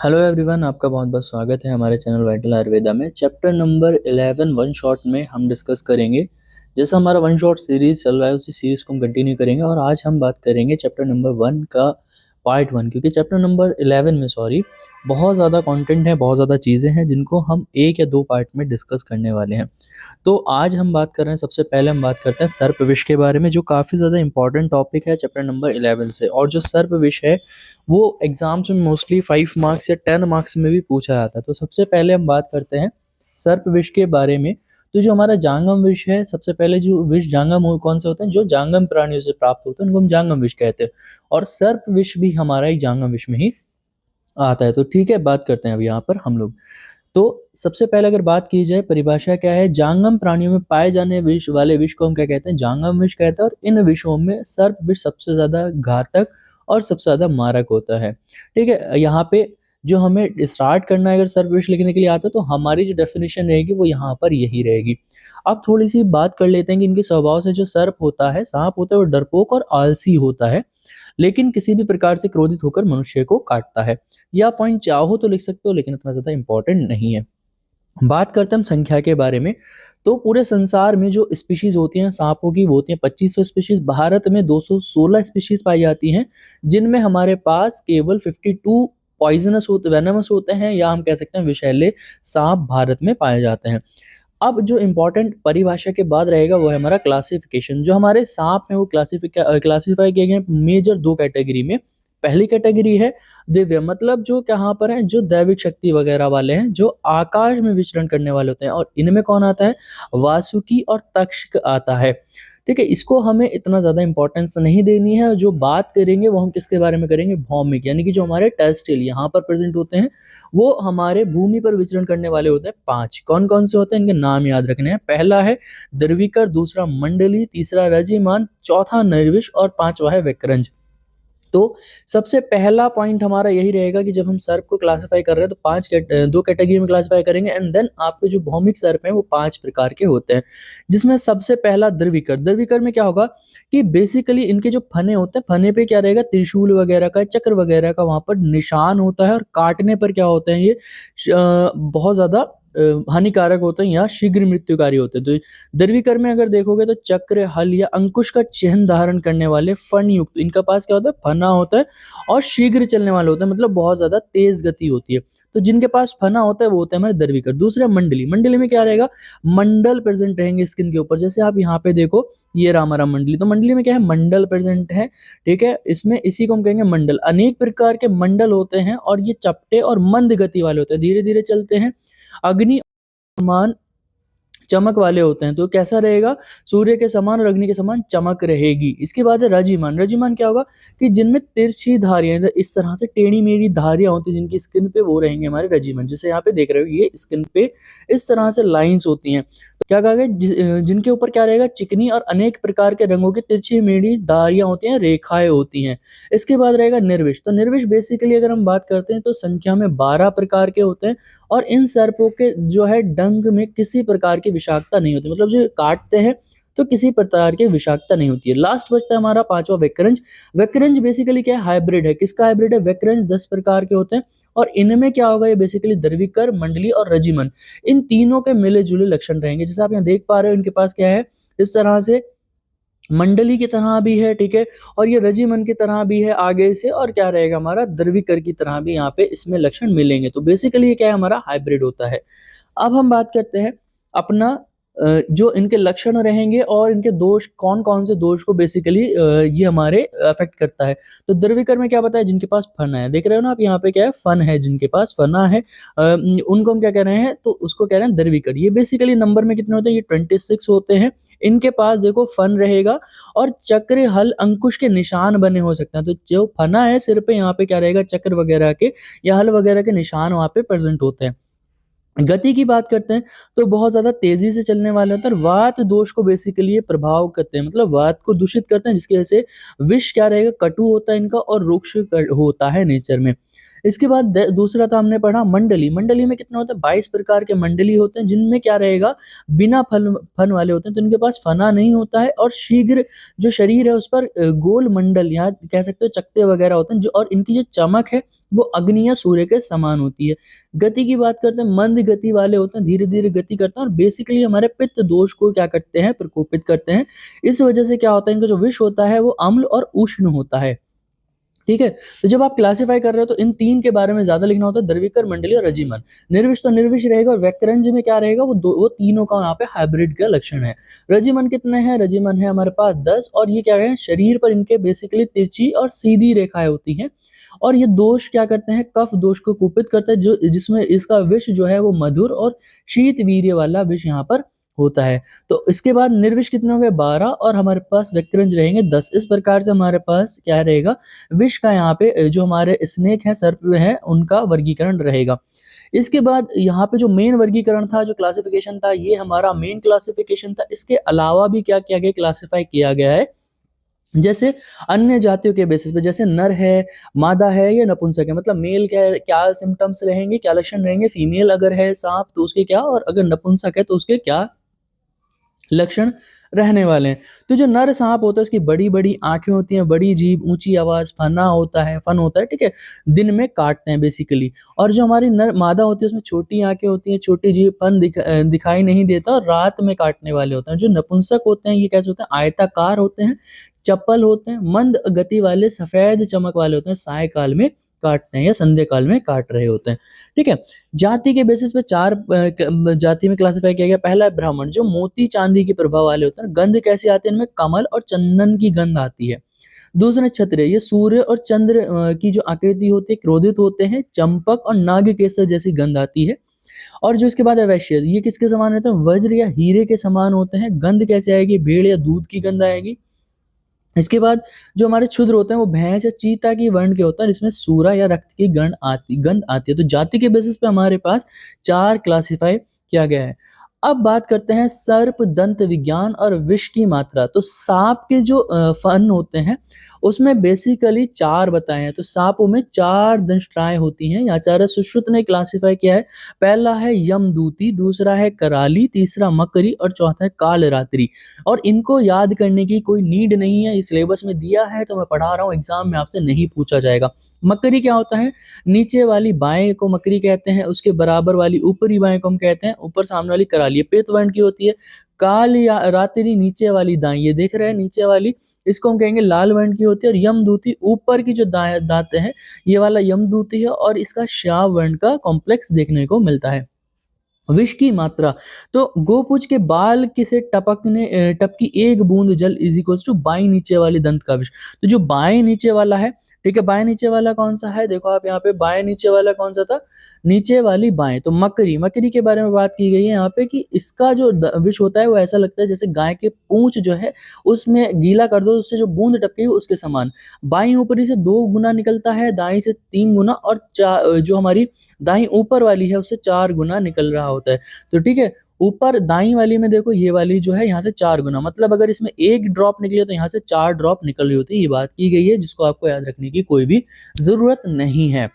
Hello everyone, आपका बहुत बहुत स्वागत है हमारे चैनल वाइटल आयुर्वेदा में। चैप्टर नंबर 11 वन शॉट में हम डिस्कस करेंगे। जैसा हमारा वन शॉट सीरीज चल रहा है उसी सीरीज को हम कंटिन्यू करेंगे और आज हम बात करेंगे चैप्टर नंबर 1 का पार्ट 1, क्योंकि चैप्टर नंबर 11 में बहुत ज़्यादा कंटेंट है, बहुत ज़्यादा चीज़ें हैं जिनको हम एक या दो पार्ट में डिस्कस करने वाले हैं। तो आज हम बात कर रहे हैं, सबसे पहले हम बात करते हैं सर्प विष के बारे में, जो काफ़ी ज़्यादा इंपॉर्टेंट टॉपिक है चैप्टर नंबर 11 से। और जो सर्प विष है वो एग्जाम्स में मोस्टली 5 मार्क्स या 10 मार्क्स में भी पूछा जाता है। तो सबसे पहले हम बात करते हैं सर्प विष के बारे में। तो जो हमारा जांगम विष है, सबसे पहले जो विष जांगम कौन से होते हैं, जो जांगम प्राणियों से प्राप्त होते हैं उनको हम जांगम विष कहते हैं। और सर्प विष भी हमारा एक जांगम विष में ही आता है। तो ठीक है, बात करते हैं अब यहाँ पर हम लोग। तो सबसे पहले अगर बात की जाए, परिभाषा क्या है, जांगम प्राणियों में पाए जाने विष वाले विष को हम क्या कहते हैं, जांगम विष कहते हैं। और इन विषों में सर्प विष सबसे ज्यादा घातक और सबसे ज्यादा मारक होता है। ठीक है, यहाँ पे जो हमें स्टार्ट करना है, अगर सर्प विष लिखने के लिए आता है तो हमारी जो डेफिनेशन रहेगी वो यहाँ पर यही रहेगी। अब थोड़ी सी बात कर लेते हैं कि इनके स्वभाव से, जो सर्प होता है, सांप होता है, वो डरपोक और आलसी होता है, लेकिन किसी भी प्रकार से क्रोधित होकर मनुष्य को काटता है। यह पॉइंट चाहो तो लिख सकते हो, लेकिन इतना ज्यादा इंपॉर्टेंट नहीं है। बात करते हैं हम संख्या के बारे में। तो पूरे संसार में जो स्पीशीज होती हैं सांपों की, वो होती हैं 2500 स्पीशीज। भारत में 216 स्पीशीज पाई जाती हैं, जिनमें हमारे पास केवल 52 पॉइजनस होते, वेनमस होते हैं, या हम कह सकते हैं विषैले सांप भारत में पाए जाते हैं। अब जो इम्पोर्टेंट परिभाषा के बाद रहेगा वो है हमारा क्लासिफिकेशन। जो हमारे सांप हैं वो क्लासीफाई किए गए मेजर दो कैटेगरी में। पहली कैटेगरी है दिव्य, मतलब जो कहाँ पर हैं, जो दैविक शक्ति वगैरह वाले हैं, जो आकाश में विचरण करने वाले होते हैं। और इनमें कौन आता है, वासुकी और तक्षक आता है। ठीक है, इसको हमें इतना ज़्यादा इंपॉर्टेंस नहीं देनी है। जो बात करेंगे वो हम किसके बारे में करेंगे, भौमिक, यानी कि जो हमारे टेस्टिल यहाँ पर प्रेजेंट होते हैं वो हमारे भूमि पर विचरण करने वाले होते हैं 5। कौन कौन से होते हैं, इनके नाम याद रखने हैं। पहला है द्रविकर, दूसरा मंडली, तीसरा रजिमान, चौथा निर्विष और पांचवा है विक्रंज। तो सबसे पहला पॉइंट हमारा यही रहेगा कि जब हम सर्प को क्लासिफाई कर रहे हैं तो दो कैटेगरी में क्लासिफाई करेंगे। एंड देन आपके जो भौमिक सर्प हैं वो 5 प्रकार के होते हैं, जिसमें सबसे पहला द्रविकर। द्रविकर में क्या होगा कि बेसिकली इनके जो फने होते हैं, फने पे क्या रहेगा, त्रिशूल वगैरह का, चक्र वगैरह का वहां पर निशान होता है। और काटने पर क्या होते हैं, ये बहुत ज्यादा हानिकारक होते हैं या शीघ्र मृत्युकारी होते हैं। तो द्रविकर में अगर देखोगे तो चक्र, हल या अंकुश का चिन्ह धारण करने वाले फन युक्त, इनका पास क्या होता है, फना होता है और शीघ्र चलने वाले होते हैं, मतलब बहुत ज्यादा तेज गति होती है। तो जिनके पास फना होता है वो होता है हमारे द्रविकर। दूसरा मंडली। मंडली में क्या रहेगा, मंडल प्रेजेंट रहेंगे स्किन के ऊपर। जैसे आप यहाँ पे देखो, ये रहा हमारा मंडली। तो मंडली में क्या है, मंडल प्रेजेंट है। ठीक है, इसमें इसी को हम कहेंगे मंडल। अनेक प्रकार के मंडल होते हैं और ये चपटे और मंद गति वाले होते हैं, धीरे धीरे चलते हैं, अग्नि समान चमक वाले होते हैं। तो कैसा रहेगा, सूर्य के समान और अग्नि के समान चमक रहेगी। इसके बाद है रजिमान। रजिमान क्या होगा कि जिनमें तिरछी धारियां, इस तरह से टेढ़ी मेढ़ी धारियां होती हैं जिनकी स्किन पे, वो रहेंगे हमारे रजिमान। जैसे यहाँ पे देख रहे हो, ये स्किन पे इस तरह से लाइंस होती हैं। तो क्या कहा गया, जिनके ऊपर क्या रहेगा, चिकनी और अनेक प्रकार के रंगों की तिरछी मेढ़ी धारियां होती हैं, रेखाएं होती हैं। इसके बाद रहेगा निर्विष। तो निर्विष बेसिकली अगर हम बात करते हैं तो संख्या में 12 प्रकार के होते हैं। और इन सर्पों के जो है डंक में किसी प्रकार की विषाक्तता नहीं होती, मतलब जो काटते हैं तो किसी प्रकार की विषाक्तता नहीं होती है। लास्ट बचता है हमारा पांचवा विक्रंज। विक्रंज बेसिकली क्या है, हाइब्रिड है। किसका हाइब्रिड है, विक्रंज 10 प्रकार के होते हैं। और इनमें क्या होगा, ये बेसिकली द्रविकर, मंडली और रजिमन, इन तीनों के मिले जुले लक्षण रहेंगे। जैसे आप यहाँ देख पा रहे हो, इनके पास क्या है, इस तरह से मंडली की तरह भी है, ठीक है, और ये रजिमन की तरह भी है आगे से। और क्या रहेगा हमारा, द्रविकर की तरह भी यहाँ पे इसमें लक्षण मिलेंगे। तो बेसिकली ये क्या है, हमारा हाइब्रिड होता है। अब हम बात करते हैं अपना जो इनके लक्षण रहेंगे और इनके दोष, कौन कौन से दोष को बेसिकली ये हमारे अफेक्ट करता है। तो द्रविकर में क्या बताया, जिनके पास फन है, देख रहे हो ना आप यहाँ पे, क्या है, फन है, जिनके पास फना है उनको हम क्या कह रहे हैं, तो उसको कह रहे हैं द्रविकर। ये बेसिकली नंबर में कितने होते हैं, ये 26 होते हैं। इनके पास देखो फन रहेगा और चक्र, हल, अंकुश के निशान बने हो सकते हैं। तो जो फना है सिर पे, यहाँ पे क्या रहेगा, चक्र वगैरह के या हल वगैरह के निशान वहाँ पे प्रेजेंट होते हैं। गति की बात करते हैं तो बहुत ज्यादा तेजी से चलने वाले होते हैं। वात दोष को बेसिकली ये प्रभाव करते हैं, मतलब वात को दूषित करते हैं, जिसकी वजह से विष क्या रहेगा, कटु होता है इनका और रुक्ष होता है नेचर में। इसके बाद दूसरा था हमने पढ़ा मंडली। मंडली में कितने होते हैं? 22 प्रकार के मंडली होते हैं, जिनमें क्या रहेगा, बिना फन वाले होते हैं, तो इनके पास फना नहीं होता है, और शीघ्र जो शरीर है उस पर गोल मंडल या कह सकते हो चकते वगैरह होते हैं, जो और इनकी जो चमक है वो अग्नि या सूर्य के समान होती है। गति की बात करते हैं, मंद गति वाले होते हैं, धीरे धीरे गति करते हैं, और बेसिकली हमारे पित्त दोष को क्या करते हैं? प्रकोपित करते हैं। इस वजह से क्या होता है, इनका जो विष होता है वो अम्ल और उष्ण होता है। ठीक है, तो जब आप क्लासिफाई कर रहे हो तो इन तीन के बारे में ज्यादा लिखना होता है, द्रविकर, मंडली और रजिमन। निर्विष तो निर्विष रहेगा, और वैक्रंज में क्या रहेगा, वो तीनों का यहाँ पे हाइब्रिड का लक्षण है। रजिमन कितने हैं? रजिमन है हमारे पास 10, और ये क्या है, शरीर पर इनके बेसिकली तिरछी और सीधी रेखाएं होती हैं, और ये दोष क्या करते हैं? कफ दोष को कुपित करते हैं, जो जिसमें इसका विष जो है वो मधुर और शीत वीर्य वाला विष यहाँ पर होता है। तो इसके बाद निर्विष कितने हो गए? 12, और हमारे पास वैक्रंज रहेंगे 10। इस प्रकार से हमारे पास क्या रहेगा, विष का यहाँ पे जो हमारे स्नेक है, सर्प है, उनका वर्गीकरण रहेगा। इसके बाद यहाँ पे जो मेन वर्गीकरण था, जो क्लासिफिकेशन था, ये हमारा मेन क्लासिफिकेशन था। इसके अलावा भी क्या किया गया? क्लासिफाई किया गया है, जैसे अन्य जातियों के बेसिस पे, जैसे नर है, मादा है या नपुंसक है, मतलब मेल क्या सिम्टम्स रहेंगे, क्या लक्षण रहेंगे, फीमेल अगर है सांप तो उसके क्या, और अगर नपुंसक है तो उसके क्या लक्षण रहने वाले हैं। तो जो नर सांप होता है उसकी बड़ी बड़ी आंखें होती हैं, बड़ी जीभ, ऊंची आवाज, फना होता है, फन होता है, ठीक है, दिन में काटते हैं बेसिकली। और जो हमारी नर मादा होती है उसमें छोटी आंखें होती हैं, छोटी जीभ, फन दिखाई नहीं देता, और रात में काटने वाले होते हैं। जो नपुंसक होते हैं ये कैसे होते हैं? आयताकार होते हैं, चप्पल होते हैं, मंद गति वाले, सफेद चमक वाले होते हैं, सायकाल में काटते हैं या संध्या काल में काट रहे होते हैं। ठीक है, जाति के बेसिस पे 4 जाति में क्लासिफाई किया गया। पहला है ब्राह्मण, जो मोती चांदी के प्रभाव वाले होते हैं, गंध कैसी आती है? इनमें कमल और चंदन की गंध आती है। दूसरा क्षत्रिय, ये सूर्य और चंद्र की जो आकृति होती है, क्रोधित होते हैं, चंपक और नाग केसर जैसी गंध आती है। और जो इसके बाद है वैश्य, ये किसके समान रहते हैं? वज्र या हीरे के समान होते हैं। गंध कैसे आएगी? भेड़ या दूध की गंध आएगी। इसके बाद जो हमारे क्षुद्र होते हैं वो भैंस या चीता की वर्ण के होता है, जिसमें सूरा या रक्त की गंध आती है। तो जाति के बेसिस पे हमारे पास 4 क्लासिफाई किया गया है। अब बात करते हैं सर्प दंत विज्ञान और विष की मात्रा। तो सांप के जो फन होते हैं उसमें बेसिकली 4 बताए हैं। तो सांपों में 4 दंष्ट्राएं होती हैं, आचार्य सुश्रुत ने क्लासिफाई किया है। पहला है यमदूती, दूसरा है कराली, तीसरा मकरी और चौथा है कालरात्रि। और इनको याद करने की कोई नीड नहीं है, इस सिलेबस में दिया है तो मैं पढ़ा रहा हूँ, एग्जाम में आपसे नहीं पूछा जाएगा। मकरी क्या होता है? नीचे वाली बाएं को मकरी कहते हैं, उसके बराबर वाली ऊपरी बाएं को हम कहते हैं, ऊपर सामने वाली कराली, ये पेट वर्ण की होती है। काल या रात्रि नीचे वाली दाएं, ये देख रहे हैं नीचे वाली, इसको हम कहेंगे लाल वर्ण की होती है। और यमदूती ऊपर की जो दांत है, ये वाला यमदूती है, और इसका श्याम वर्ण का कॉम्प्लेक्स देखने को मिलता है। विष की मात्रा, तो गोपुज के बाल के से टपकी एक बूंद जल इज इक्वल्स टू बाएं नीचे वाली दंत का विष। तो जो बाएं नीचे वाला है, ठीक है, बाएं नीचे वाला कौन सा है? देखो आप यहाँ पे, बाएं नीचे वाला कौन सा था? नीचे वाली बाएं। तो मकरी, मकरी के बारे में बात की गई है यहाँ पे कि इसका जो विष होता है वो ऐसा लगता है जैसे गाय के पूंछ जो है उसमें गीला कर दो, उससे जो बूंद टपकेगी उसके समान। बाईं ऊपरी से 2 गुना निकलता है, दाईं से 3 गुना, और जो हमारी दाईं ऊपर वाली है उससे 4 गुना निकल रहा होता है। तो ठीक है, ऊपर दाईं वाली में देखो, ये वाली जो है यहाँ से 4 गुना, मतलब अगर इसमें 1 ड्रॉप निकले तो यहाँ से 4 ड्रॉप निकल रही होती है। ये बात की गई है, जिसको आपको याद रखने की कोई भी जरूरत नहीं है।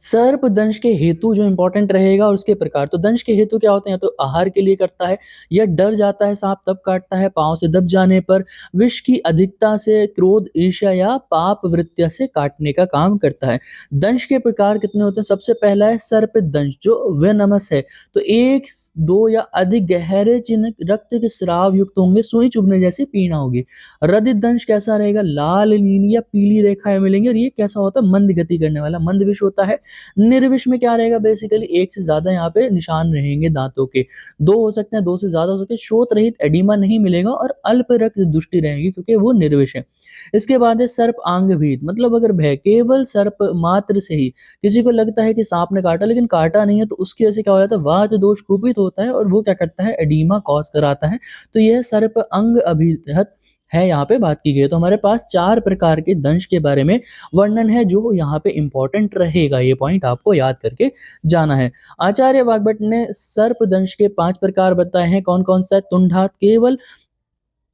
सर्प दंश के हेतु जो इंपॉर्टेंट रहेगा और उसके प्रकार। तो दंश के हेतु क्या होते हैं? तो आहार के लिए करता है, या डर जाता है सांप तब काटता है, पांव से दब जाने पर, विष की अधिकता से, क्रोध, ईर्ष्या या पाप वृत्तिया से काटने का काम करता है। दंश के प्रकार कितने होते हैं? सबसे पहला है सर्प दंश, जो वेनमस है। तो 1, 2 या अधिक गहरे चिन्ह रक्त के स्राव युक्त होंगे, सुई चुभने जैसी पीड़ा होगी। रदित दंश कैसा रहेगा? लाल, नीली या पीली रेखाएं मिलेंगी, और ये कैसा होता है? मंद गति करने वाला, मंद विष होता है। निर्विष में क्या रहेगा? बेसिकली 1 से ज्यादा यहाँ पे निशान रहेंगे दांतों के, 2 हो सकते हैं, 2 से ज्यादा हो सकते हैं। शोथ रहित एडिमा नहीं मिलेगा, और अल्प रक्त दृष्टि रहेगी, क्योंकि वो निर्विष है। इसके बाद है सर्प आंग भीत, मतलब अगर भय, केवल सर्प मात्र से ही किसी को लगता है कि सांप ने काटा लेकिन काटा नहीं है, तो उसकी वजह से क्या हो जाता है? वात दोष कुपित होता है, और वो क्या करता है? एडिमा कॉज कराता है। तो यह सर्प अंग अभिहत है, यहाँ पे बात की गई है। तो हमारे पास 4 प्रकार के दंश के बारे में वर्णन है, जो यहाँ पे इंपॉर्टेंट रहेगा, ये पॉइंट आपको याद करके जाना है। आचार्य वाग्भट ने सर्प दंश के 5 प्रकार बताए हैं। कौन कौन सा है? तुंडात, केवल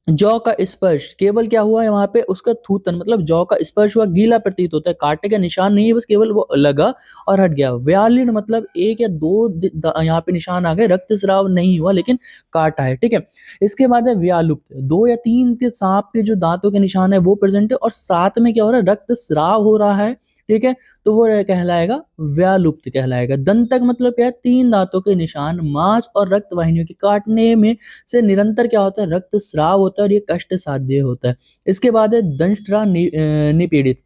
जौ का स्पर्श, केवल क्या हुआ है वहाँ पे उसका थूथन मतलब जौ का स्पर्श हुआ, गीला प्रतीत होता है, कांटे का निशान नहीं है, बस केवल वो लगा और हट गया। व्यालिन मतलब एक या दो यहाँ पे निशान आ गए, रक्तस्राव नहीं हुआ लेकिन काटा है, ठीक है। इसके बाद है व्यालुप्त, दो या तीन के सांप के जो दांतों के निशान है वो प्रेजेंट है और साथ में क्या हो रहा है, रक्तस्राव हो रहा है, ठीक है, तो वो कहलाएगा व्यालुप्त कहलाएगा। दंतक मतलब क्या है, तीन दांतों के निशान मांस और रक्त वाहिनियों के काटने में से निरंतर क्या होता है, रक्तस्राव होता है और ये कष्ट साध्य होता है। इसके बाद है दंष्ट्रा निपीड़ित।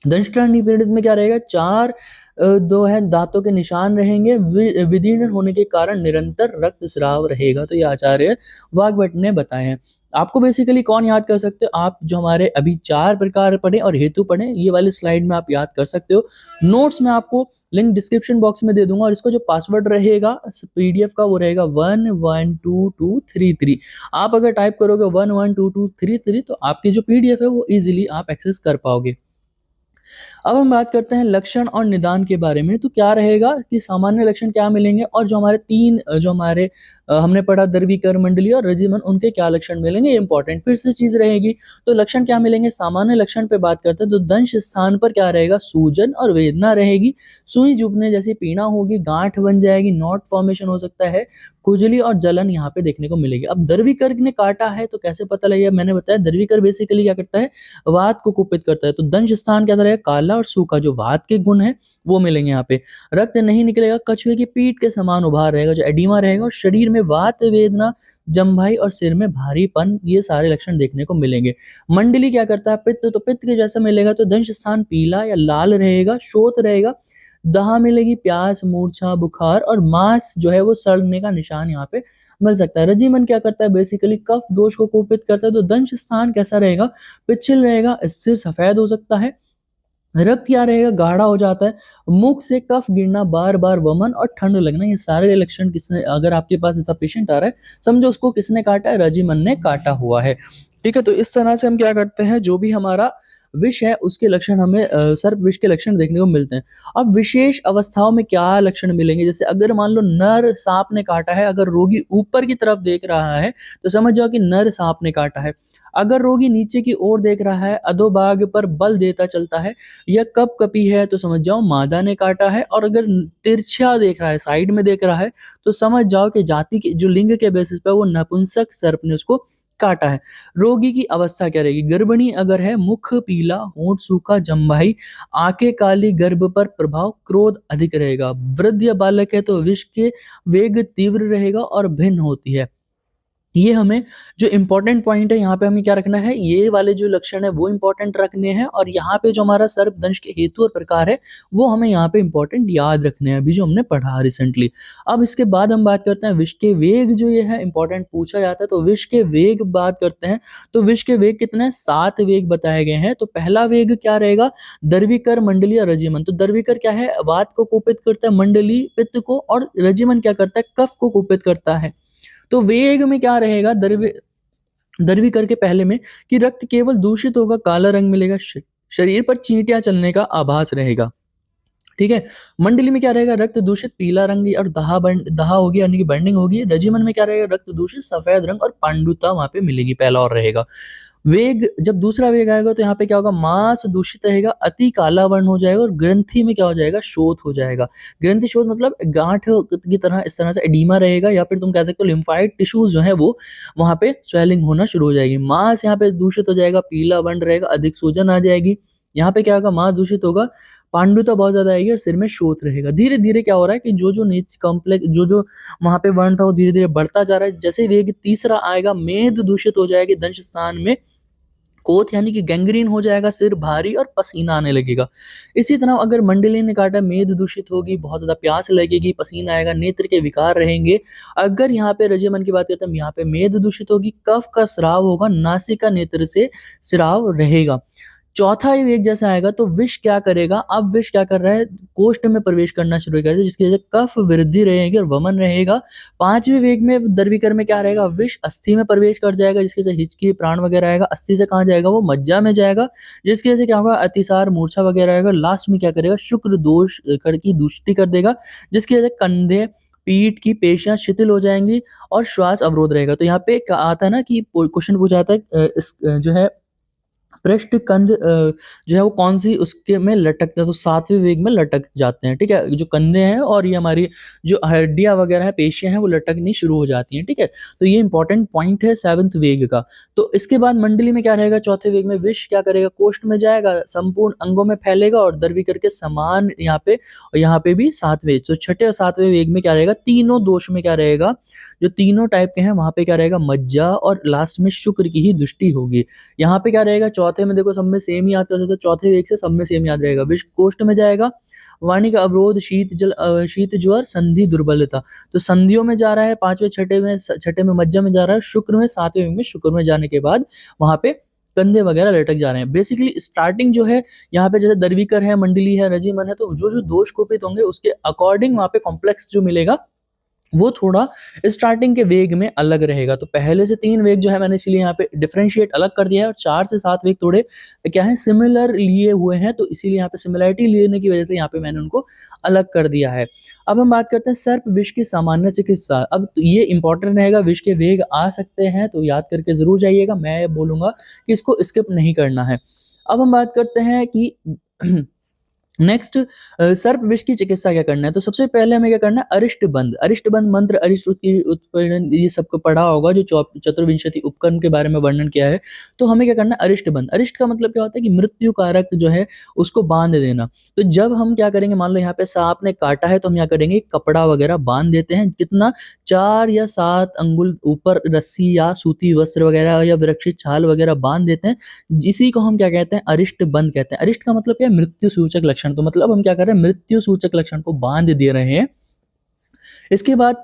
दंष्ट्रा निपीड़ित में क्या रहेगा, चार दो है दांतों के निशान रहेंगे, विदीर्ण होने के कारण निरंतर रक्तस्राव रहेगा। तो ये आचार्य वाग्भट ने बताए हैं। आपको बेसिकली कौन याद कर सकते हो, आप जो हमारे अभी चार प्रकार पढ़े और हेतु पढ़े, ये वाली स्लाइड में आप याद कर सकते हो। नोट्स में आपको लिंक डिस्क्रिप्शन बॉक्स में दे दूंगा और इसका जो पासवर्ड रहेगा पीडीएफ का वो रहेगा 112233। आप अगर टाइप करोगे 112233 तो आपकी जो पीडीएफ है वो इजीली आप एक्सेस कर पाओगे। अब हम बात करते हैं लक्षण और निदान के बारे में। तो क्या रहेगा कि सामान्य लक्षण क्या मिलेंगे और जो हमारे तीन जो हमारे हमने पढ़ा दर्विकर, मंडली और रजीमन, उनके क्या लक्षण मिलेंगे, इंपॉर्टेंट फिर से चीज रहेगी। तो लक्षण क्या मिलेंगे, सामान्य लक्षण पे बात करते हैं तो दंश स्थान पर क्या रहेगा, सूजन और वेदना रहेगी, सुई चुभने जैसी पीड़ा होगी, गांठ बन जाएगी, नॉट फॉर्मेशन हो सकता है, खुजली और जलन यहाँ पे देखने को मिलेगी। अब दर्विकर ने काटा है तो कैसे पता लगेगा, मैंने बताया दर्विकर बेसिकली क्या करता है, वात को कुपित करता है। तो दंश स्थान क्या रहेगा, काला और सूखा, जो वात के गुण है वो मिलेंगे यहाँ पे। रक्त नहीं निकलेगा, कछुए की पीठ के समान उभार रहेगा जो एडिमा रहेगा, और शरीर में वात वेदना, जम्भाई और सिर में भारीपन, ये सारे लक्षण देखने को मिलेंगे। मंडली क्या करता है, पित्त, तो पित्त के जैसा मिलेगा, तो दंश स्थान पीला या लाल रहेगा, शोथ रहेगा, दहा मिलेगी, प्यास, मूर्छा, बुखार और मांस जो है वो सड़ने का निशान यहाँ पे मिल सकता है। रजीमन क्या करता है, बेसिकली कफ दोष को कुपित करता है, तो दंश स्थान कैसा रहेगा, पिछल रहेगा, सिर सफेद हो सकता है, रक्त क्या रहेगा, गाढ़ा हो जाता है, मुख से कफ गिरना, बार बार वमन और ठंड लगना, ये सारे लक्षण किसने, अगर आपके पास ऐसा पेशेंट आ रहा है समझो उसको किसने काटा है, रजीमन ने काटा हुआ है, ठीक है। तो इस तरह से हम क्या करते हैं, जो भी हमारा विष है उसके लक्षण हमें सर्प विष के लक्षण देखने को मिलते हैं। अब विशेष अवस्थाओं में क्या लक्षण मिलेंगे, जैसे अगर मान लो नर सांप ने काटा है, अगर रोगी ऊपर की तरफ देख रहा है तो समझ जाओ कि नर सांप ने काटा है। अगर रोगी नीचे की ओर देख रहा है, अधोभाग पर बल देता चलता है, या कप कपी है तो समझ जाओ मादा ने काटा है, और अगर तिरछा देख रहा है, साइड में देख रहा है, तो समझ जाओ कि जाति की जो लिंग के बेसिस पर वो नपुंसक सर्प ने उसको काटा है। रोगी की अवस्था क्या रहेगी, गर्भिणी अगर है, मुख पीला, होंठ सूखा, जम्भाई, आंखें काली, गर्भ पर प्रभाव, क्रोध अधिक रहेगा। वृद्ध या बालक है तो विष के वेग तीव्र रहेगा और भिन्न होती है। ये हमें जो इंपॉर्टेंट पॉइंट है यहाँ पे हमें क्या रखना है, ये वाले जो लक्षण है वो इंपॉर्टेंट रखने हैं, और यहाँ पे जो हमारा सर्पदंश के हेतु और प्रकार है वो हमें यहाँ पे इंपॉर्टेंट याद रखने हैं, अभी जो हमने पढ़ा रिसेंटली। अब इसके बाद हम बात करते हैं विष के वेग, जो ये है इंपॉर्टेंट पूछा जाता है, तो विष के वेग बात करते हैं। तो विष के वेग कितने हैं, 7 वेग बताए गए हैं। तो पहला वेग क्या रहेगा, दर्विकर, मंडली और रजीमन। तो दर्विकर क्या है, वात को कुपित करता है, मंडली पित्त को, और रजीमन क्या करता है, कफ को कुपित करता है। तो वेग में क्या रहेगा, दरवी करके पहले में कि रक्त केवल दूषित होगा, काला रंग मिलेगा, शरीर पर चींटियां चलने का आभास रहेगा, ठीक है। मंडली में क्या रहेगा, रक्त दूषित पीला रंग और दहा होगी यानी कि बर्निंग होगी। रजीमन में क्या रहेगा, रक्त दूषित सफेद रंग और पांडुता वहां पे मिलेगी, पहला और रहेगा। वेग, जब दूसरा वेग आएगा तो यहाँ पे क्या होगा, मांस दूषित रहेगा, अति काला वर्ण हो जाएगा, और ग्रंथि में क्या हो जाएगा, शोथ हो जाएगा। ग्रंथि शोथ मतलब गांठ की तरह, इस तरह से एडीमा रहेगा, या फिर तुम कह सकते हो लिम्फाइड टिश्यूज जो है वो वहां पे स्वेलिंग होना शुरू हो जाएगी। मांस यहाँ पे दूषित हो जाएगा, पीला वर्ण रहेगा, अधिक सूजन आ जाएगी। यहाँ पे क्या होगा, मांस दूषित होगा, पांडुता बहुत ज्यादा आएगी और सिर में शोथ रहेगा। धीरे धीरे क्या हो रहा है कि जो जो नीच कॉम्प्लेक्स जो वहां पे वर्ण था वो धीरे धीरे बढ़ता जा रहा है। जैसे वेग तीसरा आएगा, मेद दूषित हो जाएगी दंश स्थान में, कोथ यानी कि गैंग्रीन हो जाएगा, सिर भारी और पसीना आने लगेगा। इसी तरह अगर मंडली ने काटा, मेद दूषित होगी, बहुत ज्यादा प्यास लगेगी, पसीना आएगा, नेत्र के विकार रहेंगे। अगर यहाँ पे रजमन की बात करते हैं, यहाँ पे मेद दूषित होगी, कफ का स्राव होगा, नासिका नेत्र से स्राव रहेगा। चौथा ही वेग जैसा आएगा तो विष क्या करेगा, अब विष क्या कर रहा है, कोष्ठ में प्रवेश करना शुरू कर, जिसकी वजह से कफ वृद्धि रहेगी और वमन रहेगा। पांचवें वेग में दर्विकर में क्या रहेगा, विष अस्थि में प्रवेश कर जाएगा, जिसकी वजह से हिचकी, प्राण वगैरह आएगा। अस्थि से कहाँ जाएगा, वो मज्जा में जाएगा, जिसकी वजह से क्या होगा, अतिसार, मूर्छा वगैरह आएगा। लास्ट में क्या करेगा, शुक्र दोष की दुष्टि कर देगा, जिसकी वजह से कंधे, पीठ की पेशियां शिथिल हो जाएंगी और श्वास अवरोध रहेगा। तो यहाँ पे आता है ना कि क्वेश्चन पूछा जाता है इस जो है पृष्ठ कंध जो है वो कौन सी उसके में लटकता है, तो सातवें वेग में लटक जाते हैं, ठीक है। जो कंधे हैं और ये हमारी जो हड्डियां वगैरह है, पेशियां हैं, वो लटकनी शुरू हो जाती हैं, ठीक है। तो ये इंपॉर्टेंट पॉइंट है सेवंथ वेग का। तो इसके बाद मंडली में क्या रहेगा, चौथे वेग में विष क्या करेगा, कोष्ठ में जाएगा, संपूर्ण अंगों में फैलेगा और द्रवी करके समान यहाँ पे और यहाँ पे भी सातवें, तो छठे और सातवें वेग में क्या रहेगा, तीनों दोष में क्या रहेगा, जो तीनों टाइप के हैं वहां पे क्या रहेगा, मज्जा और लास्ट में शुक्र की ही दृष्टि होगी। यहाँ पे क्या रहेगा, चौथे में देखो सब में सेम याद कर सकते हो, चौथे वेग से सब में सेम याद रहेगा। विष कोष्ठ में जाएगा, वाणी का अवरोध, शीत ज्वर, संधि दुर्बलता, तो संधियों में जा रहा है, पांचवें छठे में मज्जा में जा रहा है, शुक्र में सातवें वेग में, शुक्र में जाने के बाद वहां पे कंधे वगैरह लटक जा रहे हैं। बेसिकली स्टार्टिंग जो है यहाँ पे जैसे दर्विकर है, मंडली है, रजिमन है, तो जो जो दोष कुपित होंगे उसके अकॉर्डिंग वहां पे कॉम्प्लेक्स जो मिलेगा वो थोड़ा स्टार्टिंग के वेग में अलग रहेगा। तो पहले से 3 वेग जो है मैंने इसीलिए यहाँ पे डिफरेंशिएट अलग कर दिया है, और 4 से 7 वेग थोड़े क्या है, सिमिलर लिए हुए हैं, तो इसीलिए यहाँ पे सिमिलरिटी लेने की वजह से यहाँ पे मैंने उनको अलग कर दिया है। अब हम बात करते हैं सर्प विष की सामान्य चिकित्सा। अब तो ये इंपॉर्टेंट रहेगा, विष के वेग आ सकते हैं तो याद करके जरूर जाइएगा, मैं बोलूंगा कि इसको स्किप नहीं करना है। अब हम बात करते हैं कि नेक्स्ट सर्प विष की चिकित्सा क्या करना है। तो सबसे पहले हमें क्या करना है, अरिष्ट बंध मंत्र, अरिष्ट की उत्पीड़न, ये सबको पढ़ा होगा जो चतुर्विंशति उपकरण के बारे में वर्णन किया है। तो हमें क्या करना है, अरिष्ट बंध। अरिष्ट का मतलब क्या होता है कि मृत्यु कारक जो है उसको बांध देना। तो जब हम क्या करेंगे, मान लो यहाँ पे सांप ने काटा है तो हम क्या करेंगे, कपड़ा वगैरह बांध देते हैं, कितना 4 या 7 अंगुल ऊपर रस्सी या सूती वस्त्र वगैरह या वृक्षित छाल वगैरह बांध देते हैं, जिसी को हम क्या कहते हैं, अरिष्ट बंध कहते हैं। अरिष्ट का मतलब क्या है, मृत्यु सूचक लक्षण। तो मतलब हम क्या कर रहे हैं, मृत्यु सूचक लक्षण को बांध दे रहे हैं। इसके बाद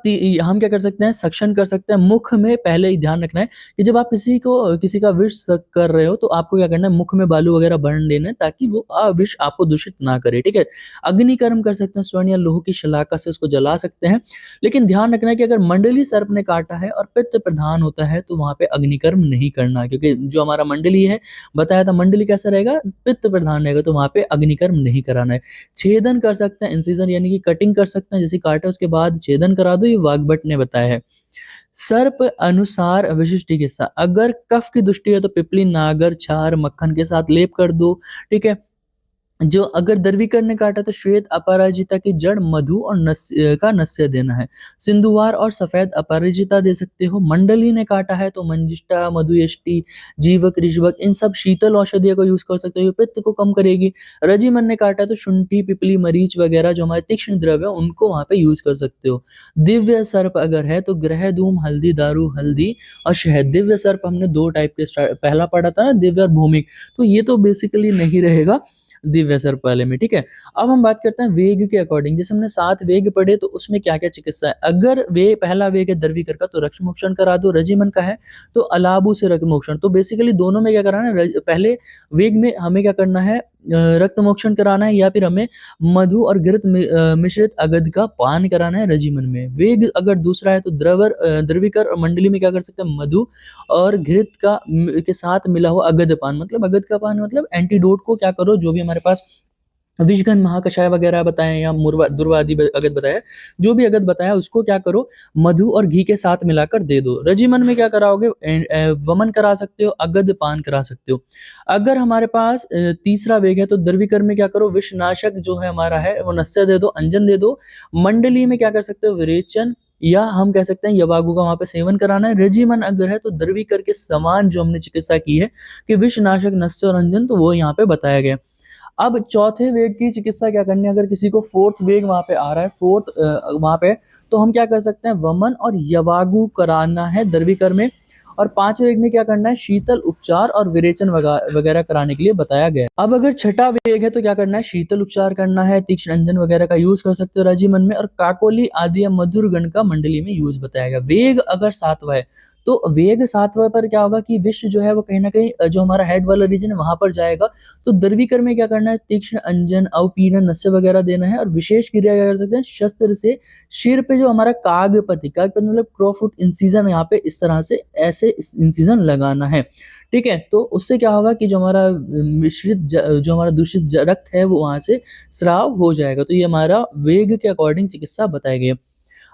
हम क्या कर सकते हैं, सक्शन कर सकते हैं। मुख में पहले ही ध्यान रखना है कि जब आप किसी का विष कर रहे हो तो आपको क्या करना है, मुख में बालू वगैरह भर देना है ताकि वो विष आपको दूषित ना करे, ठीक है। अग्निकर्म कर सकते हैं, स्वर्ण या लोह की शलाका से उसको जला सकते हैं। लेकिन ध्यान रखना है कि अगर मंडली सर्प ने काटा है और पित्त प्रधान होता है तो वहां पे अग्निकर्म नहीं करना, क्योंकि जो हमारा मंडली है, बताया था मंडली कैसा रहेगा, पित्त प्रधान रहेगा, तो वहां पे अग्निकर्म नहीं कराना है। छेदन कर सकते हैं, इंसिजन यानी कि कटिंग कर सकते हैं, जैसे काटा उसके बाद छेदन करा दो, ये वाग्भट ने बताया है। सर्प अनुसार विशिष्ट चिकित्सा, अगर कफ की दृष्टि है तो पिपली, नागर, छार, मक्खन के साथ लेप कर दो, ठीक है। जो अगर दर्विकर ने काटा तो श्वेत अपराजिता की जड़, मधु और नस्य का नस्य देना है। सिंधुवार और सफेद अपराजिता दे सकते हो। मंडली ने काटा है तो मंजिष्ठा, मधुयष्टि, जीवक, ऋषभक, इन सब शीतल औषधियों को यूज कर सकते हो, पित्त को कम करेगी। रजिमन ने काटा तो शुंठी, पिपली, मरीच वगैरह जो हमारे तीक्ष्ण द्रव्य है उनको वहां पे यूज कर सकते हो। दिव्य सर्प अगर है तो ग्रह धूम, हल्दी, दारू, हल्दी और शहद। दिव्य सर्प हमने 2 टाइप के पहला पढ़ा था ना, दिव्य और भौमिक, तो ये तो बेसिकली नहीं रहेगा दिव्य सर्प वाले में, ठीक है। अब हम बात करते हैं वेग के अकॉर्डिंग, जैसे हमने 7 वेग पढ़े तो उसमें क्या क्या चिकित्सा है। अगर वे पहला वेग है दर्विकर का तो रक्त मोक्षण करा दो, रजिमन का है तो अलाबू से रक्त मोक्षण। तो बेसिकली दोनों में क्या कराना है, पहले वेग में हमें क्या करना है, रक्त मोक्षण कराना है, या फिर हमें मधु और घृत मिश्रित अगध का पान कराना है रजिमन में। वेग अगर दूसरा है तो द्रविकर और मंडली में क्या कर सकते हैं, मधु और घृत का के साथ मिला हुआ अगध पान। मतलब अगध का पान मतलब एंटीडोट को क्या करो, जो भी हमारे पास विषघन महाकषाय वगैरह बताए या मुर्वा दुर्वा आदि अगध बताया, जो भी अगध बताया उसको क्या करो, मधु और घी के साथ मिलाकर दे दो। रजिमन में क्या कराओगे, वमन करा सकते हो, अगध पान करा सकते हो। अगर हमारे पास तीसरा वेग है तो द्रविकर में क्या करो, विषनाशक जो है हमारा है वो नस्य दे दो, अंजन दे दो। मंडली में क्या कर सकते हो, विरेचन या हम कह सकते हैं यवागु का वहां पे सेवन कराना है। रजिमन अगर है तो द्रविकर के समान जो हमने चिकित्सा की है कि विषनाशक, नस्य और अंजन, तो वो यहाँ पे बताया गया। अब चौथे वेग की चिकित्सा क्या करनी है, अगर किसी को फोर्थ वेग वहां पे आ रहा है, फोर्थ वहां पे, तो हम क्या कर सकते हैं, वमन और यवागु कराना है द्रविकर में। और 5वें वेग में क्या करना है, शीतल उपचार और विरेचन वगैरह कराने के लिए बताया गया है। अब अगर छठा वेग है तो क्या करना है, शीतल उपचार करना है, तीक्ष्ण अंजन वगैरह का यूज कर सकते हो रजिमन में, और काकोली आदि या मधुर गण का मंडली में यूज बताया गया। वेग अगर 7वां है तो वेग 7वां पर क्या होगा कि विष जो है वो कहीं ना कहीं जो हमारा हेड वाला रीजन है वहां पर जाएगा। तो द्रविकर में क्या करना है, तीक्ष्ण अंजन, अवपीड़न, नस्य वगैरह देना है, और विशेष क्रिया क्या कर सकते हैं, शस्त्र से सिर पे जो हमारा कागपति मतलब क्रोफुट इंसिजन, यहाँ पे इस तरह से ऐसे इंसिजन लगाना है, ठीक है। तो उससे क्या होगा कि जो हमारा जो हमारा दूषित रक्त है वो वहां से स्राव हो जाएगा। तो ये हमारा वेग के अकॉर्डिंग चिकित्सा बताई गई है।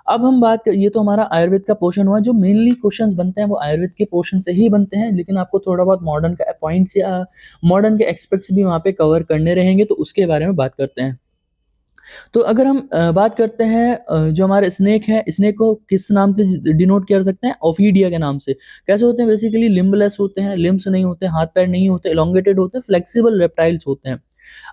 अब हम बात कर, ये तो हमारा आयुर्वेद का पोर्शन हुआ, जो मेनली क्वेश्चंस बनते हैं वो आयुर्वेद के पोर्शन से ही बनते हैं, लेकिन आपको थोड़ा बहुत मॉडर्न का पॉइंट्स या मॉडर्न के एस्पेक्ट्स भी वहाँ पे कवर करने रहेंगे, तो उसके बारे में बात करते हैं। तो अगर हम बात करते हैं जो हमारे स्नेक है, स्नेक को किस नाम से डिनोट कर सकते हैं? ओफिडिया के नाम से। कैसे होते हैं? बेसिकली लिम्बलेस होते हैं, लिम्स नहीं होते, हाथ पैर नहीं होते, एलोंगेटेड होते हैं, फ्लेक्सिबल रेप्टाइल्स होते हैं।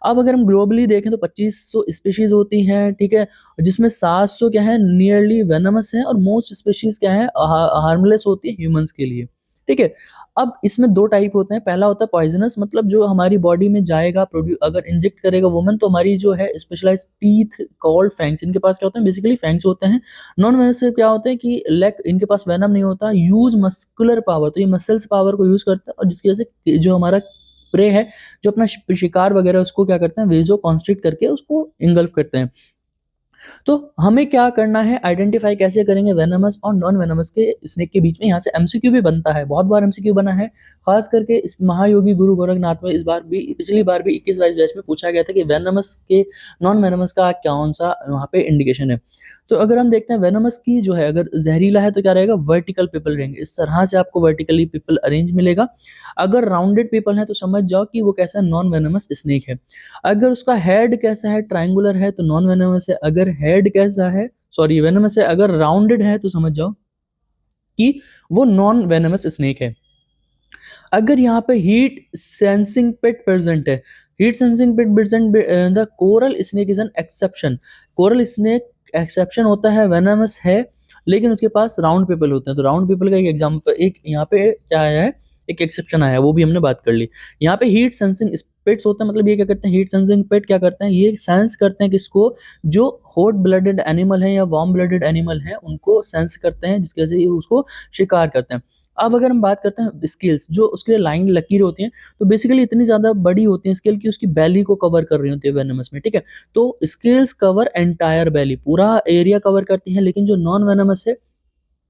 अब अगर हम ग्लोबली देखें तो 2500 स्पीशीज होती हैं, ठीक है, जिसमें 700 क्या है नियरली वेनमस है, और मोस्ट स्पीशीज क्या है हार्मलेस होती है ह्यूमंस के लिए, ठीक है। अब इसमें दो टाइप होते हैं, पहला होता है पॉइजनस, मतलब जो हमारी बॉडी में जाएगा, अगर इंजेक्ट करेगा वुमन, तो हमारी जो है स्पेशलाइज टीथ कॉल्ड फैंग्स, इनके पास क्या होते हैं? बेसिकली फैंग्स होते हैं। नॉन वेनमस से क्या होते हैं कि लेग, इनके पास वेनम नहीं होता, यूज मस्कुलर पावर, तो ये मसल्स पावर को यूज करते हैं, और जिसकी वजह से जो हमारा प्रे है, जो अपना शिकार वगैरह, उसको क्या करते हैं? वेजो कॉन्स्ट्रिक्ट करके उसको इंगल्फ करते हैं। तो हमें क्या करना है? आइडेंटिफाई कैसे करेंगे वेनमस और नॉन वेनमस के स्नेक के बीच में? यहाँ से एमसीक्यू भी बनता है, बहुत बार एमसीक्यू बना है, खास करके इस महायोगी गुरु गोरखनाथ में। इस बार भी, पिछली बार भी 21-22 बैच में पूछा गया था कि वेनमस के नॉन वेनमस का कौन सा वहाँ पे इंडिकेशन है। तो अगर हम देखते हैं वेनमस की जो है, अगर जहरीला है तो क्या रहेगा? वर्टिकल पिपल रहेंगे, इस तरह से आपको वर्टिकली पिपल अरेंज मिलेगा। अगर राउंडेड पिपल है तो समझ जाओ कि वो कैसा नॉन वेनमस स्नेक है। अगर उसका हेड कैसा है? ट्रायंगुलर है तो नॉन वेनमस है। अगर हेड कैसा है, सॉरी वेनमस है, अगर राउंडेड है तो समझ जाओ कि वो नॉन वेनमस स्नेक है। अगर यहाँ पे हीट सेंसिंग पिट प्रेजेंट है, heat sensing pit present, the coral snake is an exception. Coral snake exception होता है, वेनमस है, लेकिन उसके पास राउंड पिपल होते हैं। तो राउंड पिपल का एक एग्जांपल, एक यहाँ पे क्या आया है, एक एक्सेप्शन आया है, वो भी हमने बात कर ली। यहाँ पे हीट सेंसिंग पिट्स होता है, मतलब ये क्या करते हैं? हीट सेंसिंग पिट क्या करते हैं? ये सेंस करते हैं किसको? जो हॉट ब्लडेड एनिमल है या वार्म ब्लडेड एनिमल है, उनको सेंस करते हैं, जिसकी वजह से ये उसको शिकार करते हैं। अब अगर हम बात करते हैं स्केल्स, जो उसके लाइन लकीर होती हैं, तो बेसिकली इतनी ज़्यादा बड़ी होती हैं स्केल की, उसकी बेली को कवर कर रही होती है वेनमस में, ठीक है। तो स्केल्स कवर एंटायर बेली, पूरा एरिया कवर करती है, लेकिन जो नॉन वेनमस है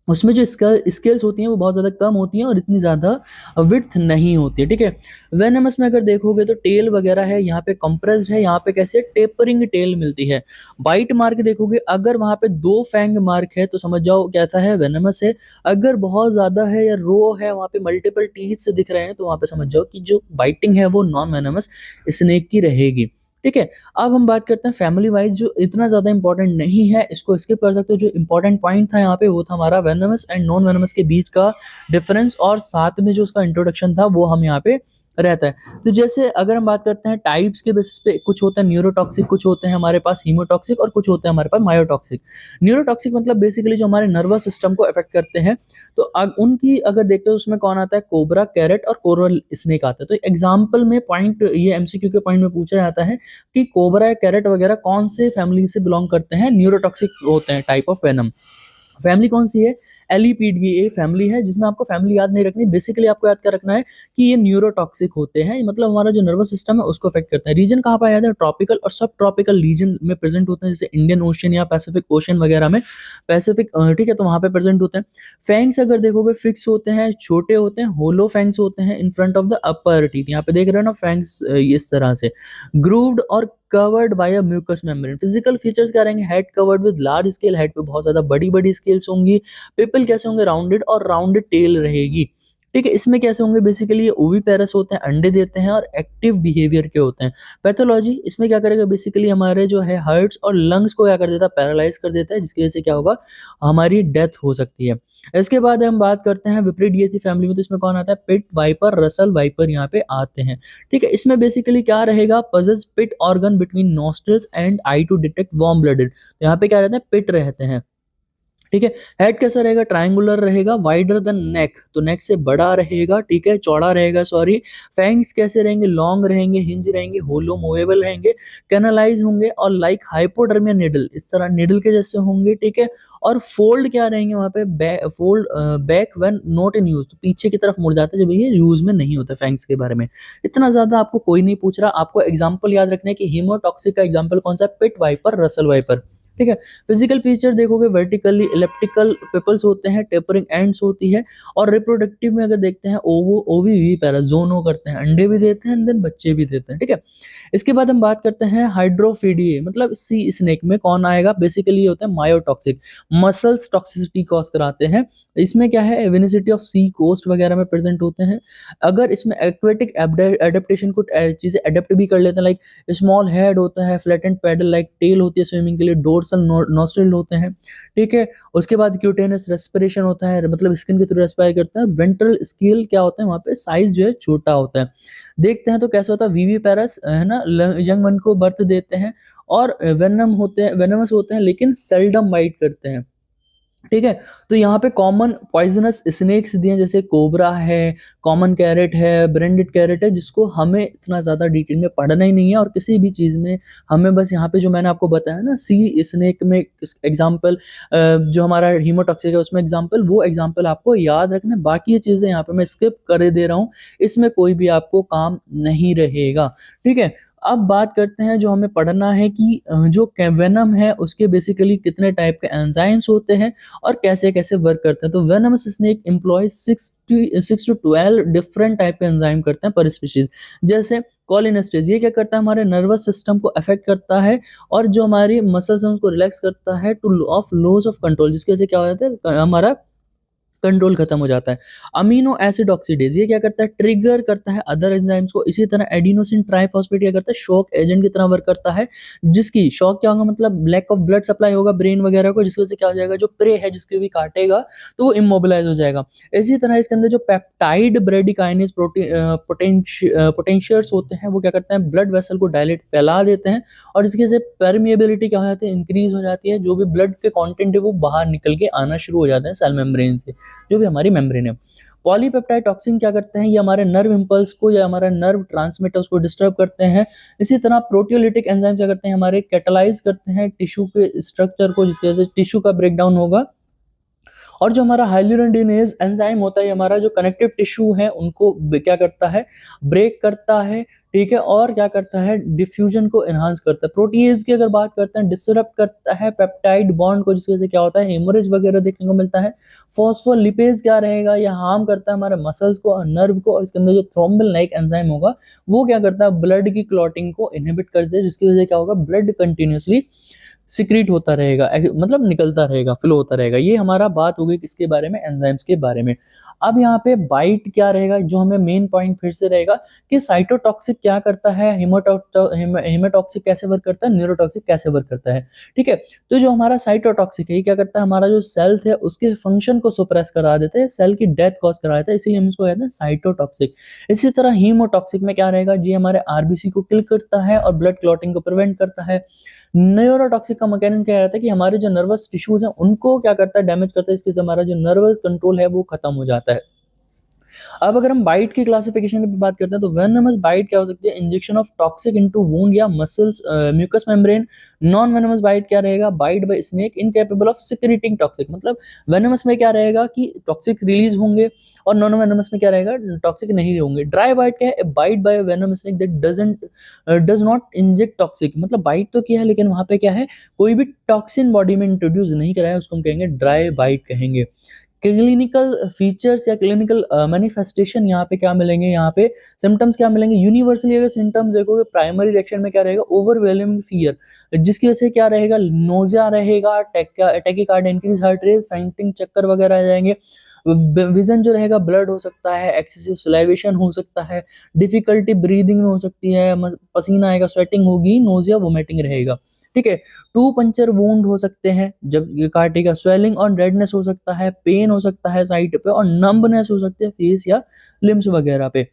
उसमें जो स्केल्स होती हैं वो बहुत ज़्यादा कम होती हैं और इतनी ज़्यादा विड्थ नहीं होती है, ठीक है। वेनमस में अगर देखोगे तो टेल वगैरह है, यहाँ पे कंप्रेस्ड है, यहाँ पे कैसे टेपरिंग टेल मिलती है। बाइट मार्क देखोगे, अगर वहाँ पे 2 फैंग मार्क है तो समझ जाओ कैसा है? वेनमस है। अगर बहुत ज़्यादा है या रो है, वहाँ पे मल्टीपल टीथ से दिख रहे हैं, तो वहाँ पे समझ जाओ कि जो बाइटिंग है वो नॉन वेनमस स्नेक की रहेगी, ठीक है। अब हम बात करते हैं फैमिली वाइज, जो इतना ज़्यादा इंपॉर्टेंट नहीं है, इसको स्किप कर सकते हो। जो इंपॉर्टेंट पॉइंट था यहाँ पे वो था हमारा वेनमस एंड नॉन वेनमस के बीच का डिफरेंस, और साथ में जो उसका इंट्रोडक्शन था वो हम यहाँ पे रहता है। तो जैसे अगर हम बात करते हैं टाइप्स के बेसिस पे, कुछ होता है न्यूरोटॉक्सिक, कुछ होते हैं हमारे पास हीमोटॉक्सिक, और कुछ होते हैं हमारे पास मायोटॉक्सिक। न्यूरोटॉक्सिक मतलब बेसिकली जो हमारे नर्वस सिस्टम को अफेक्ट करते हैं। तो उनकी अगर देखते हो उसमें कौन आता है? कोबरा, कैरेट और कोरल स्नेक आता है। तो एग्जाम्पल में पॉइंट, ये एमसीक्यू के पॉइंट में पूछा जाता है कि कोबरा या कैरेट वगैरह कौन से फैमिली से बिलोंग करते हैं, न्यूरोटॉक्सिक होते हैं टाइप ऑफ वेनम। फैमिली कौन सी है? एलिपीडिए फैमिली है, जिसमें आपको फैमिली याद नहीं रखनी, बेसिकली आपको याद क्या रखना है कि ये न्यूरोटॉक्सिक होते हैं, मतलब हमारा जो नर्वस सिस्टम है उसको अफेक्ट करते हैं। रीजन कहाँ पाया जाता है? ट्रॉपिकल और सब ट्रॉपिकल रीजन में प्रेजेंट होते हैं, जैसे इंडियन ओशन या पैसिफिक ओशन वगैरह में, पैसिफिक, ठीक है, तो वहाँ पे प्रेजेंट होते हैं। फैंग्स अगर देखोगे फिक्स होते हैं, छोटे होते हैं, होलो फैंग्स होते हैं in front of the upper teeth. यहाँ पे देख रहे हो ना फैंग्स इस तरह से, ग्रूव्ड और covered by a mucous membrane. Physical features क्या रहेंगे? Head covered with large scale, head पे बहुत ज्यादा बड़ी बड़ी स्केल्स होंगी। पिपल कैसे होंगे? राउंडेड, और राउंडेड टेल रहेगी, ठीक है। इसमें कैसे होंगे? बेसिकली ये ओविपेरस होते हैं, अंडे देते हैं और एक्टिव बिहेवियर के होते हैं। पैथोलॉजी इसमें क्या करेगा? बेसिकली हमारे जो है हार्ट्स और लंग्स को क्या कर देता है? पैरालाइज कर देता है, जिसकी वजह से क्या होगा? हमारी डेथ हो सकती है। इसके बाद हम बात करते हैं विपरीडियेसी फैमिली में, तो इसमें कौन आता है? पिट वाइपर, रसल वाइपर यहाँ पे आते हैं, ठीक है। इसमें बेसिकली क्या रहेगा? Possess pit organ between nostrils and eye to detect warm blooded. तो यहाँ पे क्या रहते हैं? पिट रहते हैं, ठीक है। हेड कैसा रहेगा? ट्रायंगुलर रहेगा, वाइडर देन नेक, तो नेक से बड़ा रहेगा, ठीक है, चौड़ा रहेगा, सॉरी। फैंग्स कैसे रहेंगे? लॉन्ग रहेंगे, हिंज रहेंगे, होलो मूवेबल रहेंगे, कैनलाइज होंगे, और लाइक हाइपोडर्मिया निडल, इस तरह निडल के जैसे होंगे, ठीक है। और फोल्ड क्या रहेंगे वहाँ पे? Fold back when not in use, तो पीछे की तरफ मुड़ जाता है जब ये यूज में नहीं होता। फैंग्स के बारे में इतना ज्यादा आपको कोई नहीं पूछ रहा, आपको एग्जाम्पल याद रखना है कि हीमोटॉक्सिक का एग्जाम्पल कौन सा है? Pit viper, Russell viper. ठीक है। फिजिकल फीचर देखोगे वर्टिकली इलिप्टिकल पिपल्स होते हैं, टेपरिंग एंड्स होती है, और रिप्रोडक्टिव में अगर देखते हैं ओवो ओवी पैरा जोनो करते हैं, अंडे भी देते हैं एंड देन बच्चे भी देते हैं, ठीक है। इसके बाद हम बात करते हैं हाइड्रोफीडिए, मतलब सी स्नेक में कौन आएगा, बेसिकली ये होता है मायोटॉक्सिक, मसल्स टॉक्सिसिटी कॉज कराते हैं। इसमें क्या है, एविनिसिटी ऑफ सी कोस्ट वगैरह में प्रेजेंट होते हैं। अगर इसमें एक्वेटिक एडेप्टेशन को चीजें अडेप्ट भी कर लेते हैं, लाइक स्मॉल हेड होता है, फ्लैटेंड पैडल लाइक टेल होती है स्विमिंग के लिए, डोर्सल नोस्ट्रिल होते हैं, ठीक है। उसके बाद क्यूटेनस रेस्पिरेशन होता है, मतलब स्किन के थ्रू रेस्पायर करते हैं। वेंट्रल स्केल क्या होता है, वहाँ पे साइज जो है छोटा होता है। देखते हैं तो कैसे होता है, वीवी पैरस है ना, यंग वन को बर्थ देते हैं, और वेनमस होते हैं लेकिन सेल्डम बाइट करते हैं, ठीक है। तो यहाँ पे कॉमन पॉइजनस स्नेक्स दिए हैं, जैसे कोबरा है, कॉमन कैरेट है, ब्रांडेड कैरेट है, जिसको हमें इतना ज़्यादा डिटेल में पढ़ना ही नहीं है, और किसी भी चीज़ में हमें बस यहाँ पे जो मैंने आपको बताया ना, सी स्नेक में एग्जाम्पल, जो हमारा हीमोटॉक्सिक है उसमें एग्जाम्पल, वो एग्जाम्पल आपको याद रखना। बाकी ये चीज़ें यहाँ पे मैं स्किप कर दे रहा हूँ, इसमें कोई भी आपको काम नहीं रहेगा, ठीक है। अब बात करते हैं जो हमें पढ़ना है कि जो वेनम है उसके बेसिकली कितने टाइप के एंजाइम्स होते हैं और कैसे कैसे वर्क करते हैं। तो venomous snake employ 6 to 12 different type के एंजाइम करते हैं पर स्पीशीज। जैसे कोलिनेस्टेज, ये क्या करता है, हमारे नर्वस सिस्टम को अफेक्ट करता है, और जो हमारी मसल्स हैं उसको रिलैक्स करता है, two of loss of control, जिसकी वजह से क्या हो जाता है, हमारा कंट्रोल खत्म हो जाता है। अमीनो एसिड ऑक्सीडेज, ये क्या करता है, ट्रिगर करता है अदर एंजाइम्स को। इसी तरह एडिनोसिन ट्राइफॉस्फेट क्या करता है, शॉक एजेंट की तरह वर्क करता है, जिसकी शॉक क्या होगा, मतलब लैक ऑफ ब्लड सप्लाई होगा ब्रेन वगैरह को, जिसकी वजह से क्या हो जाएगा, जो प्रे है जिसको भी काटेगा तो वो इमोबिलाइज हो जाएगा। इसी तरह इसके अंदर जो पेप्टाइड ब्रेडिकाइनेज पोटेंशियर्स होते हैं, वो क्या करते हैं, ब्लड वेसल को डायलेट फैला देते हैं, और इसकी वजह से परमिएबिलिटी क्या हो जाती है, इंक्रीज हो जाती है, जो भी ब्लड के कंटेंट है वो बाहर निकल के आना शुरू हो जाते हैं सेल मेम्ब्रेन से, जो भी हमारी मेम्ब्रेन है। पॉलीपेप्टाइड टॉक्सिन क्या करते हैं, ये हमारे नर्व इंपल्स को या हमारा नर्व ट्रांसमीटर्स को डिस्टर्ब करते हैं। इसी तरह प्रोटियोलिटिक एंजाइम क्या करते हैं, हमारे कैटालाइज करते हैं टिश्यू के स्ट्रक्चर को, जिसकी वजह से टिश्यू का ब्रेकडाउन होगा। और जो हमारा हाइल्यूरोनिडेज एंजाइम होता है, हमारा जो कनेक्टिव टिश्यू है उनको क्या करता है, ब्रेक करता है, ठीक है। और क्या करता है, डिफ्यूजन को एनहांस करता है। प्रोटीएज की अगर बात करते हैं, डिसरप्ट करता है पेप्टाइड बॉन्ड को, जिसकी वजह से क्या होता है, हेमोरेज वगैरह देखने को मिलता है। फॉस्फोलिपेज क्या रहेगा, यह हार्म करता है हमारे मसल्स को और नर्व को, और इसके अंदर जो थ्रोम्बिन लाइक एंजाइम होगा वो क्या करता है, ब्लड की क्लॉटिंग को इनहिबिट करते हैं, जिसकी वजह से क्या होगा, ब्लड कंटिन्यूसली सिक्रीट होता रहेगा, मतलब निकलता रहेगा, फ्लो होता रहेगा। ये हमारा बात हो गई किसके बारे में, एंजाइम्स के बारे में। अब यहाँ पे बाइट क्या रहेगा, जो हमें मेन पॉइंट फिर से रहेगा कि साइटोटॉक्सिक क्या करता है, हेमाटॉक्सिक कैसे वर्क करता है, न्यूरोटॉक्सिक कैसे वर्क करता है, ठीक है। तो जो हमारा साइटोटॉक्सिक है ये क्या करता है, हमारा जो सेल है उसके फंक्शन को सुप्रेस करा देते हैं, सेल की डेथ कॉज करा देता है, इसीलिए हम इसको कहते हैं साइटोटॉक्सिक। इसी तरह हीमोटॉक्सिक में क्या रहेगा, जी हमारे आरबीसी को किल करता है और ब्लड क्लॉटिंग को प्रिवेंट करता है। न्यूरोटॉक्सिक का मैकेनिज्म क्या रहता है कि हमारे जो नर्वस टिश्यूज हैं उनको क्या करता है, डैमेज करता है, इसके हमारा जो नर्वस कंट्रोल है वो खत्म हो जाता है। अब अगर हम बाइट की क्लासिफिकेशन की बात करते हैं तो वेनमस बाइट क्या हो सकती है, injection of toxic into wound या muscles mucous membrane. Non venomous bite क्या रहेगा, bite by snake incapable of secreting toxic, मतलब वेनमस में क्या रहेगा कि टॉक्सिक रिलीज होंगे, और नॉन वेनमस में क्या रहेगा, टॉक्सिक नहीं होंगे। ड्राई बाइट क्या है, bite by venomous snake that does not inject toxic, मतलब बाइट तो किया है लेकिन वहां पे क्या है, कोई भी टॉक्सिन बॉडी में इंट्रोड्यूस नहीं कराया, उसको हम कहेंगे ड्राई बाइट कहेंगे। क्लिनिकल फीचर्स या क्लिनिकल मैनिफेस्टेशन यहाँ पे क्या मिलेंगे, यहाँ पे सिम्टम्स क्या मिलेंगे, यूनिवर्सली अगर सिम्टम्स देखोगे प्राइमरी रिएक्शन में क्या रहेगा, ओवरवेलमिंग फियर, जिसकी वजह से क्या रहेगा, नोजिया रहेगा, tachycardia, increase heart rate, fainting, चक्कर वगैरह आ जाएंगे। विजन जो रहेगा ब्लड हो सकता है, एक्सेसिव सलाइवेशन हो सकता है, डिफिकल्टी ब्रीदिंग में हो सकती है, पसीना आएगा, स्वेटिंग होगी, नोजिया वोमिटिंग रहेगा, ठीक है। टू पंचर वुंड हो सकते हैं जब ये काटेगा, स्वेलिंग और रेडनेस हो सकता है, पेन हो सकता है साइड पे, और नंबनेस हो सकती है फेस या लिम्स वगैरह पे।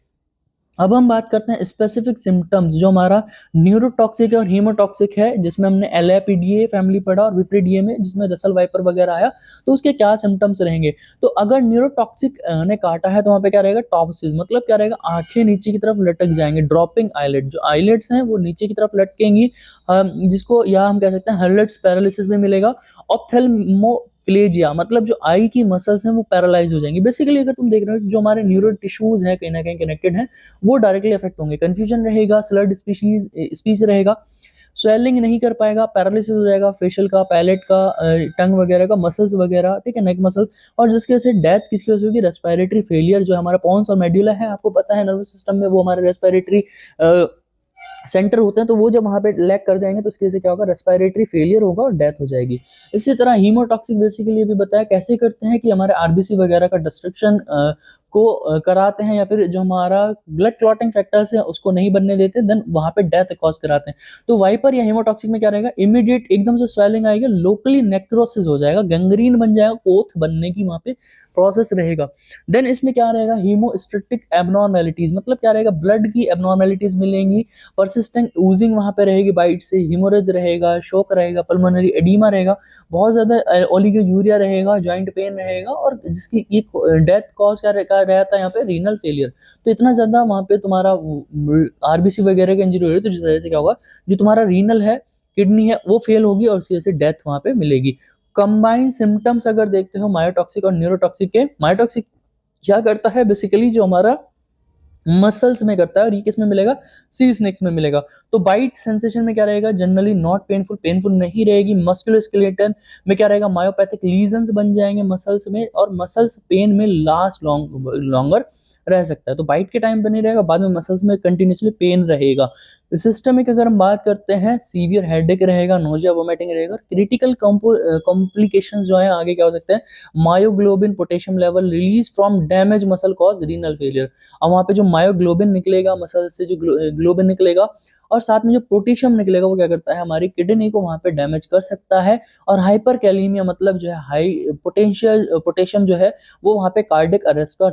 अब हम बात करते हैं स्पेसिफिक सिम्टम्स, जो हमारा न्यूरोटॉक्सिक है और हीमोटॉक्सिक है, जिसमें हमने एलएपीडीए फैमिली पढ़ा और विप्रिडीए में जिसमें रसल वाइपर वगैरह आया, तो उसके क्या सिम्टम्स रहेंगे। तो अगर न्यूरोटॉक्सिक ने काटा है तो वहाँ पे क्या रहेगा, टॉप्सिस, मतलब क्या रहेगा, आंखें नीचे की तरफ लटक जाएंगे, ड्रॉपिंग आईलेट, जो आईलेट्स हैं वो नीचे की तरफ लटकेंगी, जिसको या हम कह सकते हैं हर्लेट्स पैरालिसिस भी मिलेगा। ऑप्थेल्मो प्लेजिया, मतलब जो आई की मसल्स हैं वो पैरालाइज हो जाएंगी। बेसिकली अगर तुम देख रहे हो जो हमारे न्यूरो टिश्यूज हैं कहीं ना कहीं कनेक्टेड हैं, वो डायरेक्टली अफेक्ट होंगे। कंफ्यूजन रहेगा, स्लर्ड स्पीच रहेगा, स्वेलिंग नहीं कर पाएगा, पैरालिसिस हो जाएगा फेशियल का, पैलेट का, टंग वगैरह का, मसल्स वगैरह, ठीक है, नेक मसल्स। और जिसकी वजह से डेथ किसकी वजह से होगी, रेस्पिरेटरी फेलियर, जो हमारा पॉन्स और मेड्यूला है, आपको पता है नर्वस सिस्टम में वो हमारे रेस्पिरेटरी सेंटर होते हैं, तो वो जब वहाँ पे लैग कर जाएंगे तो उसकी वजह से क्या होगा, रेस्पिरेटरी फेलियर होगा और डेथ हो जाएगी। इसी तरह हीमोटॉक्सिक बेसिकली भी बताया कैसे करते हैं कि हमारे आरबीसी वगैरह का डिस्ट्रक्शन को कराते हैं, या फिर जो हमारा ब्लड क्लॉटिंग फैक्टर्स है उसको नहीं बनने देते, देन वहाँ पे डेथ कॉज कराते हैं। तो वाइपर या हीमोटॉक्सिक में क्या रहेगा, इमीडिएट एकदम से स्वेलिंग आएगी, लोकली नेक्रोसिस हो जाएगा, गैंग्रीन बन जाएगा, कोथ बनने की वहाँ पे प्रोसेस रहेगा। देन इसमें क्या रहेगा, हीमोस्टेटिक एबनॉर्मेलिटीज, मतलब क्या रहेगा, ब्लड की एबनॉर्मेलिटीज मिलेंगी, परसिस्टेंट ऊजिंग वहाँ पे रहेगी बाइट से, हीमोरेज रहेगा, शोक रहेगा, पल्मोनरी एडीमा रहेगा, बहुत ज्यादा ओलिगोयूरिया रहेगा, जॉइंट पेन रहेगा, और जिसकी एक डेथ कॉज क्या रहता है यहाँ पे, रीनल फेलियर। तो इतना ज्यादा वहाँ पे तुम्हारा आरबीसी वगैरह की इंजरी हो रही है, तो जिस वजह से क्या होगा, जो तुम्हारा रीनल है, किडनी है, वो फेल होगी और उसकी वजह से डेथ वहाँ पे मिलेगी। कंबाइंड सिम्टम्स अगर देखते हो मायोटॉक्सिक और न्यूरोटॉक्सिक के, मायोटॉक्सिक क्या करता है बेसिकली, जो हमारा मसल्स में करता है, और ये किस में मिलेगा, सी स्नेक्स में मिलेगा। तो बाइट सेंसेशन में क्या रहेगा, जनरली नॉट पेनफुल, पेनफुल नहीं रहेगी। मस्कुलोस्केलेटल में क्या रहेगा, मायोपैथिक लीजन्स बन जाएंगे मसल्स में, और मसल्स पेन में लास्ट लॉन्गर रह सकता है। तो बाइट के टाइम पे नहीं रहेगा, बाद में मसल्स में कंटिन्यूसली पेन रहेगा। सिस्टमिक अगर हम बात करते हैं, सीवियर हेडेक रहेगा, नोजिया वोमिटिंग रहेगा, क्रिटिकल कॉम्प्लिकेशंस जो है आगे क्या हो सकते हैं, myoglobin potassium level release from damage muscle cause renal failure. अब वहाँ पे जो मायोग्लोबिन निकलेगा, मसल से जो ग्लोबिन निकलेगा, और साथ में जो पोटेशियम निकलेगा, वो क्या करता है, हमारी किडनी को वहाँ पे डैमेज कर सकता है। और हाइपर कैलीमिया मतलब जो है हाई पोटेशियम जो है, वो वहाँ पे कार्डियक अरेस्ट का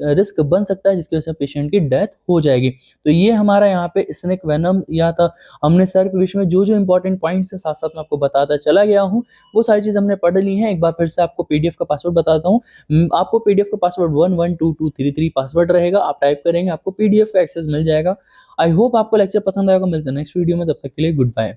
रिस्क बन सकता है, जिसकी वजह से पेशेंट की डेथ हो जाएगी। तो ये हमारा यहाँ पे स्नेक वेनम या था, हमने सर्प विष में जो जो इंपॉर्टेंट पॉइंट्स है साथ साथ में आपको बताता चला गया हूँ, वो सारी चीज़ हमने पढ़ ली है। एक बार फिर से आपको पीडीएफ का पासवर्ड बताता हूँ। आपको पीडीएफ का पासवर्ड 112233 पासवर्ड रहेगा, आप टाइप करेंगे, आपको पीडीएफ का एक्सेस मिल जाएगा। आई होप आपको लेक्चर पसंद आएगा। मिलते हैं नेक्स्ट वीडियो में, तब तक के लिए गुड बाय।